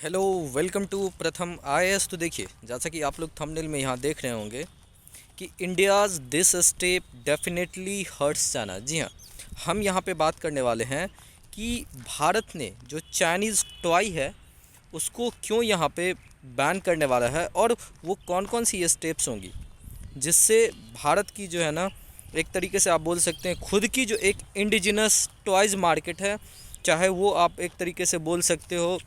Hello, welcome to प्रथम IAS. तो देखिए, जैसा कि आप लोग थंबनेल में यहाँ देख रहे होंगे कि India's this step definitely hurts China. जी हाँ, हम यहाँ पे बात करने वाले हैं कि भारत ने जो चाइनीज़ टॉय है उसको क्यों यहाँ पे बैन करने वाला है और वो कौन कौन सी ये स्टेप्स होंगी जिससे भारत की जो है ना, एक तरीके से आप बोल सकते हैं खुद की जो एक इंडिजिनस टॉयज़ मार्केट है, चाहे वो आप एक तरीके से बोल सकते हो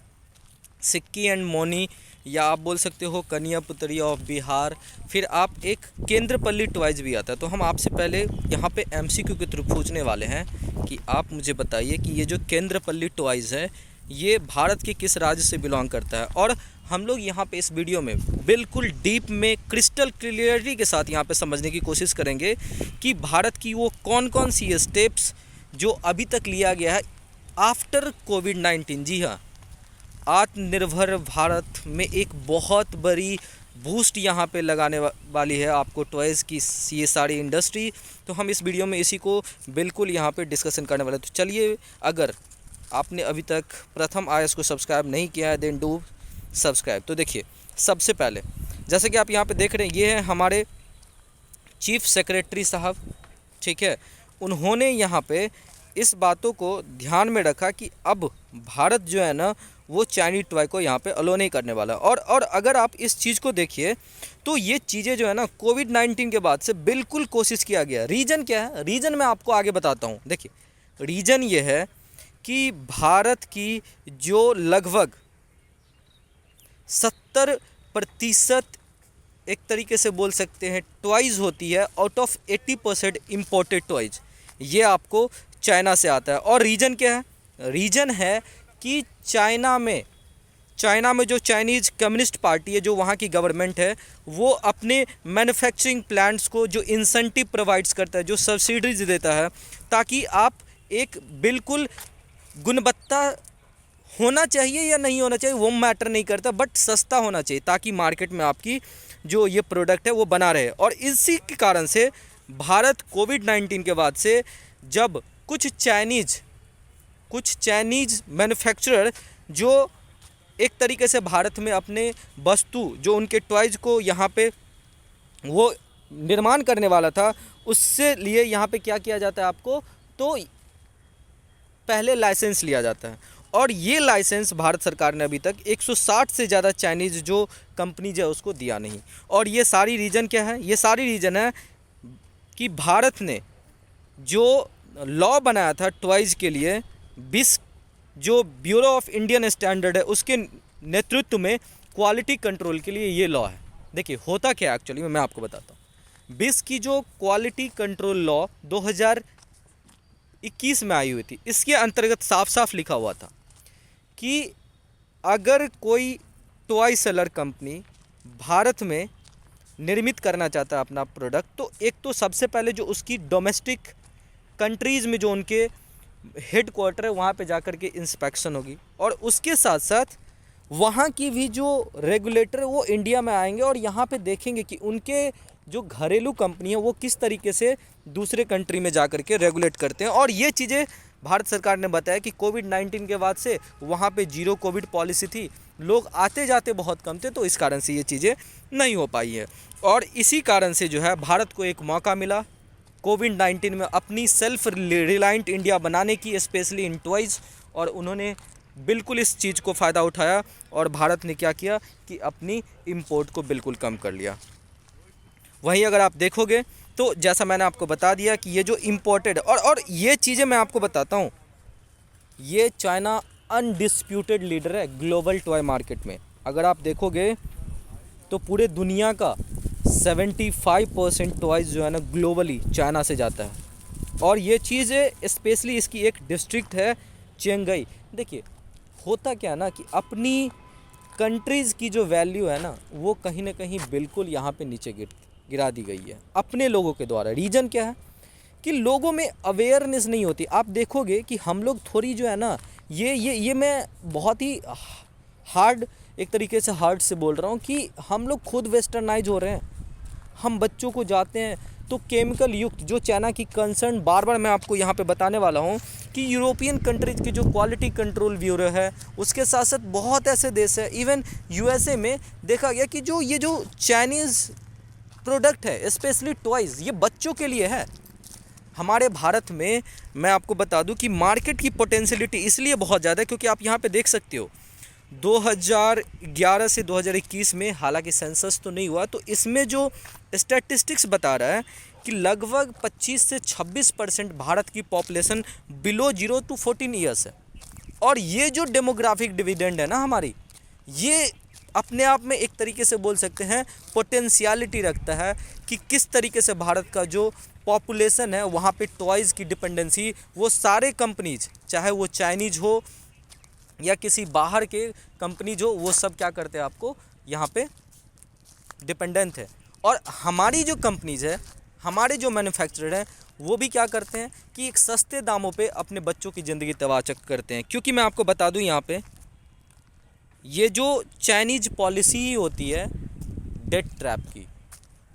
सिक्की एंड मोनी, या आप बोल सकते हो कन्या पुतरी ऑफ बिहार, फिर आप एक केंद्रपल्ली टॉयज़ भी आता है। तो हम आपसे पहले यहाँ पे एमसीक्यू के थ्रू पूछने वाले हैं कि आप मुझे बताइए कि ये जो केंद्रपल्ली टॉयज़ है ये भारत के किस राज्य से बिलोंग करता है। और हम लोग यहाँ पे इस वीडियो में बिल्कुल डीप में क्रिस्टल क्लियरिटी के साथ यहाँ पे समझने की कोशिश करेंगे कि भारत की वो कौन कौन सी स्टेप्स जो अभी तक लिया गया है आफ्टर कोविड-19। जी हाँ, आत्मनिर्भर भारत में एक बहुत बड़ी बूस्ट यहाँ पे लगाने वाली है आपको टॉयज़ की ये सारी इंडस्ट्री। तो हम इस वीडियो में इसी को बिल्कुल यहाँ पे डिस्कशन करने वाले हैं। तो चलिए, अगर आपने अभी तक प्रथम आईएएस को सब्सक्राइब नहीं किया है देन डू सब्सक्राइब। तो देखिए, सबसे पहले जैसे कि आप यहाँ पे देख रहे हैं, ये है हमारे चीफ सेक्रेटरी साहब, ठीक है। उन्होंने यहाँ पे इस बातों को ध्यान में रखा कि अब भारत जो है ना वो चाइनीज टॉय को यहाँ पे अलो नहीं करने वाला। और अगर आप इस चीज़ को देखिए तो ये चीज़ें जो है ना कोविड-19 के बाद से बिल्कुल कोशिश किया गया। रीज़न क्या है? रीज़न मैं आपको आगे बताता हूँ। देखिए, रीज़न ये है कि भारत की जो लगभग 70% एक तरीके से बोल सकते हैं टॉयज़ होती है, आउट ऑफ 80% इम्पोर्टेड टॉयज़ ये आपको चाइना से आता है। और रीज़न क्या है? रीज़न है कि चाइना में जो चाइनीज़ कम्युनिस्ट पार्टी है, जो वहाँ की गवर्नमेंट है, वो अपने मैन्युफैक्चरिंग प्लांट्स को जो इंसेंटिव प्रोवाइड्स करता है, जो सब्सिडीज देता है, ताकि आप एक बिल्कुल गुणवत्ता होना चाहिए या नहीं होना चाहिए वो मैटर नहीं करता, बट सस्ता होना चाहिए ताकि मार्केट में आपकी जो ये प्रोडक्ट है वो बना रहे। और इसी के कारण से भारत कोविड-19 के बाद से जब कुछ चाइनीज़ मैन्युफैक्चरर जो एक तरीके से भारत में अपने वस्तु जो उनके टॉयज़ को यहाँ पे वो निर्माण करने वाला था, उससे लिए यहाँ पे क्या किया जाता है आपको, तो पहले लाइसेंस लिया जाता है। और ये लाइसेंस भारत सरकार ने अभी तक 160 से ज़्यादा चाइनीज़ जो कंपनीज है उसको दिया नहीं। और ये सारी रीज़न क्या है? ये सारी रीज़न है कि भारत ने जो लॉ बनाया था टॉयज़ के लिए, जो ब्यूरो ऑफ इंडियन स्टैंडर्ड है उसके नेतृत्व में क्वालिटी कंट्रोल के लिए ये लॉ है। देखिए, होता क्या है एक्चुअली मैं आपको बताता हूँ। बिस की जो क्वालिटी कंट्रोल लॉ 2021 में आई हुई थी, इसके अंतर्गत साफ साफ लिखा हुआ था कि अगर कोई टॉय सेलर कंपनी भारत में निर्मित करना चाहता है अपना प्रोडक्ट, तो एक तो सबसे पहले जो उसकी डोमेस्टिक कंट्रीज़ में जो उनके हेड क्वार्टर है वहाँ पे जाकर के इंस्पेक्शन होगी, और उसके साथ साथ वहाँ की भी जो रेगुलेटर है वो इंडिया में आएंगे और यहाँ पे देखेंगे कि उनके जो घरेलू कंपनी है वो किस तरीके से दूसरे कंट्री में जाकर के रेगुलेट करते हैं। और ये चीज़ें भारत सरकार ने बताया कि कोविड-19 के बाद से वहाँ पे जीरो कोविड पॉलिसी थी, लोग आते जाते बहुत कम थे, तो इस कारण से ये चीज़ें नहीं हो पाई है। और इसी कारण से जो है भारत को एक मौका मिला कोविड-19 में अपनी सेल्फ रिलायंट इंडिया बनाने की, स्पेशली इन टॉयज़। और उन्होंने बिल्कुल इस चीज़ को फ़ायदा उठाया और भारत ने क्या किया कि अपनी इंपोर्ट को बिल्कुल कम कर लिया। वहीं अगर आप देखोगे तो जैसा मैंने आपको बता दिया कि ये जो इम्पोर्टेड और ये चीज़ें मैं आपको बताता हूँ, ये चाइना अनडिस्प्यूटेड लीडर है ग्लोबल टॉय मार्केट में। अगर आप देखोगे तो पूरे दुनिया का 75% टॉयज़ जो है ना ग्लोबली चाइना से जाता है। और ये चीज़ें स्पेशली इसकी एक डिस्ट्रिक्ट है चिंगई। देखिए, होता क्या है ना कि अपनी कंट्रीज़ की जो वैल्यू है ना वो कहीं ना कहीं बिल्कुल यहाँ पे नीचे गिरा दी गई है अपने लोगों के द्वारा। रीज़न क्या है कि लोगों में अवेयरनेस नहीं होती। आप देखोगे कि हम लोग थोड़ी जो है ना, ये मैं बहुत ही हार्ड एक तरीके से हार्ड से बोल रहा हूँ कि हम लोग खुद वेस्टर्नाइज हो रहे हैं। हम बच्चों को जाते हैं तो केमिकल युक्त जो चाइना की कंसर्न बार बार मैं आपको यहाँ पे बताने वाला हूँ कि यूरोपियन कंट्रीज़ की जो क्वालिटी कंट्रोल ब्यूरो है, उसके साथ साथ बहुत ऐसे देश है, इवन यूएसए में देखा गया कि जो ये जो चाइनीज़ प्रोडक्ट है स्पेशली टॉयज़, ये बच्चों के लिए है। हमारे भारत में मैं आपको बता दूं कि मार्केट की पोटेंशियलिटी इसलिए बहुत ज़्यादा है क्योंकि आप यहाँ पे देख सकते हो 2011 से 2021 में, हालांकि सेंसस तो नहीं हुआ, तो इसमें जो स्टैटिस्टिक्स बता रहा है कि लगभग 25 से 26% भारत की पॉपुलेशन बिलो 0 to 14 ईयर्स है। और ये जो डेमोग्राफिक डिविडेंड है ना हमारी, ये अपने आप में एक तरीके से बोल सकते हैं पोटेंशियलिटी रखता है कि किस तरीके से भारत का जो पॉपुलेशन है वहाँ पे टॉयज़ की डिपेंडेंसी, वो सारे कंपनीज, चाहे वो चाइनीज़ हो या किसी बाहर के कंपनी जो, वो सब क्या करते हैं, आपको यहाँ पे डिपेंडेंट है। और हमारी जो कंपनीज है, हमारे जो मैन्युफैक्चरर हैं, वो भी क्या करते हैं कि एक सस्ते दामों पे अपने बच्चों की ज़िंदगी तबाह करते हैं। क्योंकि मैं आपको बता दूं यहाँ पे ये जो चाइनीज़ पॉलिसी होती है डेट ट्रैप की,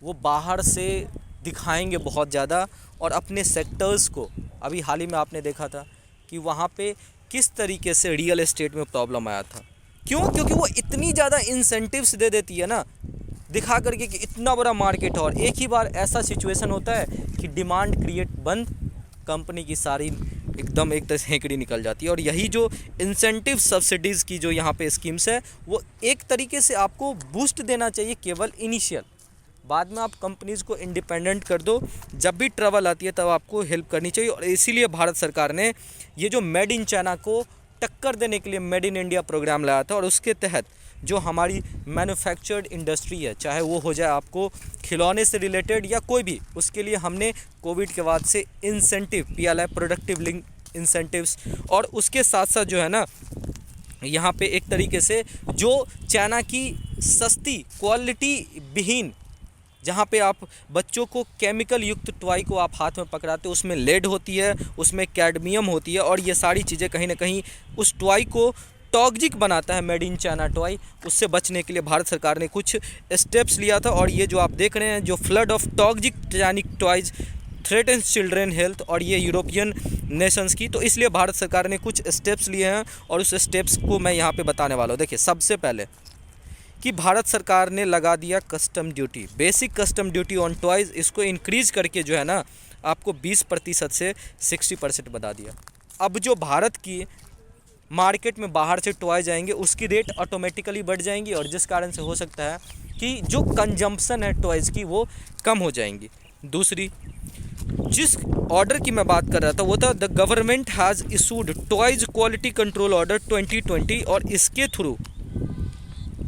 वो बाहर से दिखाएंगे बहुत ज़्यादा और अपने सेक्टर्स को, अभी हाल ही में आपने देखा था कि वहाँ पे किस तरीके से रियल एस्टेट में प्रॉब्लम आया था। क्यों? क्योंकि वो इतनी ज़्यादा इंसेंटिव्स दे देती है ना, दिखा करके कि इतना बड़ा मार्केट है, और एक ही बार ऐसा सिचुएशन होता है कि डिमांड क्रिएट बंद, कंपनी की सारी एकदम एक तरह से हेकड़ी निकल जाती है। और यही जो इंसेंटिव सब्सिडीज़ की जो यहाँ पे स्कीम्स है, वो एक तरीके से आपको बूस्ट देना चाहिए केवल इनिशियल, बाद में आप कंपनीज़ को इंडिपेंडेंट कर दो, जब भी ट्रबल आती है तब आपको हेल्प करनी चाहिए। और इसीलिए भारत सरकार ने ये जो मेड इन चाइना को टक्कर देने के लिए मेड इन इंडिया प्रोग्राम लाया था, और उसके तहत जो हमारी मैन्युफैक्चर्ड इंडस्ट्री है, चाहे वो हो जाए आपको खिलौने से रिलेटेड या कोई भी, उसके लिए हमने कोविड के बाद से incentive PLI productive link incentives, और उसके साथ साथ जो है ना यहाँ पे एक तरीके से जो चाइना की सस्ती क्वालिटी विहीन, जहाँ पे आप बच्चों को केमिकल युक्त टॉय को आप हाथ में पकड़ाते हो, उसमें लेड होती है, उसमें कैडमियम होती है, और ये सारी चीज़ें कहीं ना कहीं उस टॉय को टॉक्सिक बनाता है। मेड इन चाइना टॉय, उससे बचने के लिए भारत सरकार ने कुछ स्टेप्स लिया था। और ये जो आप देख रहे हैं, जो flood of toxic Chinese toys threatens children health, और ये यूरोपियन नेशंस की, तो इसलिए भारत सरकार ने कुछ स्टेप्स लिए हैं, और उस स्टेप्स को मैं यहाँ पे बताने वाला हूँ। देखिए, सबसे पहले कि भारत सरकार ने लगा दिया custom duty, basic custom duty on toys, इसको इंक्रीज़ करके जो है ना आपको 20% से 60% बता दिया। अब जो भारत की मार्केट में बाहर से टॉय जाएंगे, उसकी रेट ऑटोमेटिकली बढ़ जाएंगी, और जिस कारण से हो सकता है कि जो कंजम्पशन है टॉयज़ की वो कम हो जाएंगी। दूसरी, जिस ऑर्डर की मैं बात कर रहा था वो था the government has issued toys quality control order 2020, और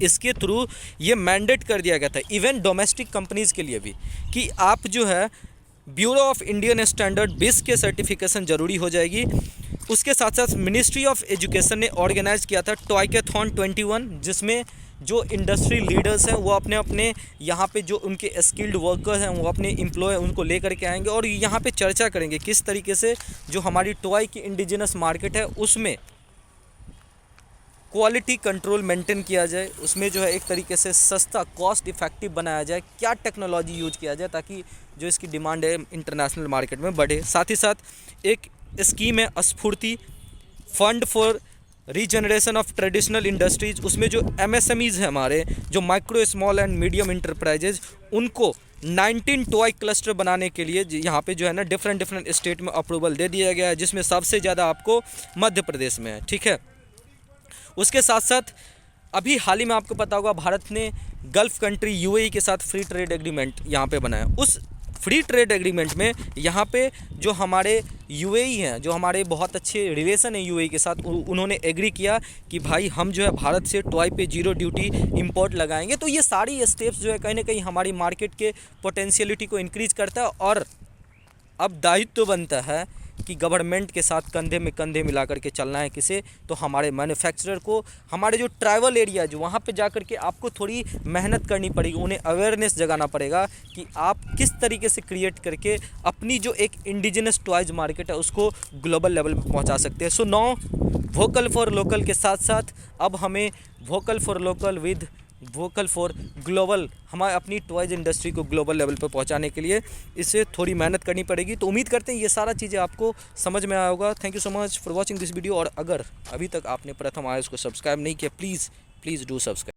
इसके थ्रू ये मैंडेट कर दिया गया था इवन डोमेस्टिक कंपनीज़ के लिए भी, कि आप जो है bureau of Indian standard BIS के सर्टिफिकेशन ज़रूरी हो जाएगी। उसके साथ साथ मिनिस्ट्री ऑफ एजुकेशन ने ऑर्गेनाइज़ किया था टॉयकैथॉन 21, जिसमें जो इंडस्ट्री लीडर्स हैं वो अपने अपने यहाँ पे जो उनके स्किल्ड वर्कर्स हैं, वो अपने एम्प्लॉय उनको लेकर के आएंगे, और यहाँ पे चर्चा करेंगे किस तरीके से जो हमारी टॉय की इंडिजिनस मार्केट है उसमें क्वालिटी कंट्रोल मेंटेन किया जाए, उसमें जो है एक तरीके से सस्ता कॉस्ट इफेक्टिव बनाया जाए, क्या टेक्नोलॉजी यूज किया जाए ताकि जो इसकी डिमांड है इंटरनेशनल मार्केट में बढ़े। साथ ही साथ एक स्कीम है स्फूर्ति fund for regeneration of traditional industries, उसमें जो MSMEs हैं हमारे, जो micro small and medium enterprises, उनको 19 टॉय क्लस्टर बनाने के लिए यहाँ पे जो है ना डिफरेंट स्टेट में अप्रूवल दे दिया गया है, जिसमें सबसे ज़्यादा आपको मध्य प्रदेश में है। ठीक है, उसके साथ साथ अभी हाल ही में आपको पता होगा भारत ने गल्फ़ कंट्री UAE के साथ फ्री ट्रेड एग्रीमेंट यहाँ पे बनाया। उस फ्री ट्रेड एग्रीमेंट में यहाँ पे जो हमारे UAE हैं, जो हमारे बहुत अच्छे रिलेशन है UAE के साथ, उन्होंने एग्री किया कि भाई हम जो है भारत से टॉय पे 0 ड्यूटी इंपोर्ट लगाएंगे। तो ये सारी स्टेप्स जो है कहीं ना कहीं हमारी मार्केट के पोटेंशियलिटी को इंक्रीज़ करता है, और अब दायित्व बनता है कि गवर्नमेंट के साथ कंधे में कंधे मिला करके चलना है किसे, तो हमारे मैन्युफैक्चरर को, हमारे जो ट्राइबल एरिया जो वहाँ पे जा करके आपको थोड़ी मेहनत करनी पड़ेगी, उन्हें अवेयरनेस जगाना पड़ेगा कि आप किस तरीके से क्रिएट करके अपनी जो एक इंडिजिनस टॉयज़ मार्केट है उसको ग्लोबल लेवल पर पहुँचा सकते हैं। So now vocal for local के साथ साथ अब हमें vocal for local with vocal for global, हमारे अपनी टॉयज़ इंडस्ट्री को ग्लोबल लेवल पर पहुंचाने के लिए इससे थोड़ी मेहनत करनी पड़ेगी। तो उम्मीद करते हैं ये सारा चीज़ें आपको समझ में आया होगा। Thank you so much for watching this video. और अगर अभी तक आपने प्रथम आईएएस को सब्सक्राइब नहीं किया, प्लीज़ डू सब्सक्राइब।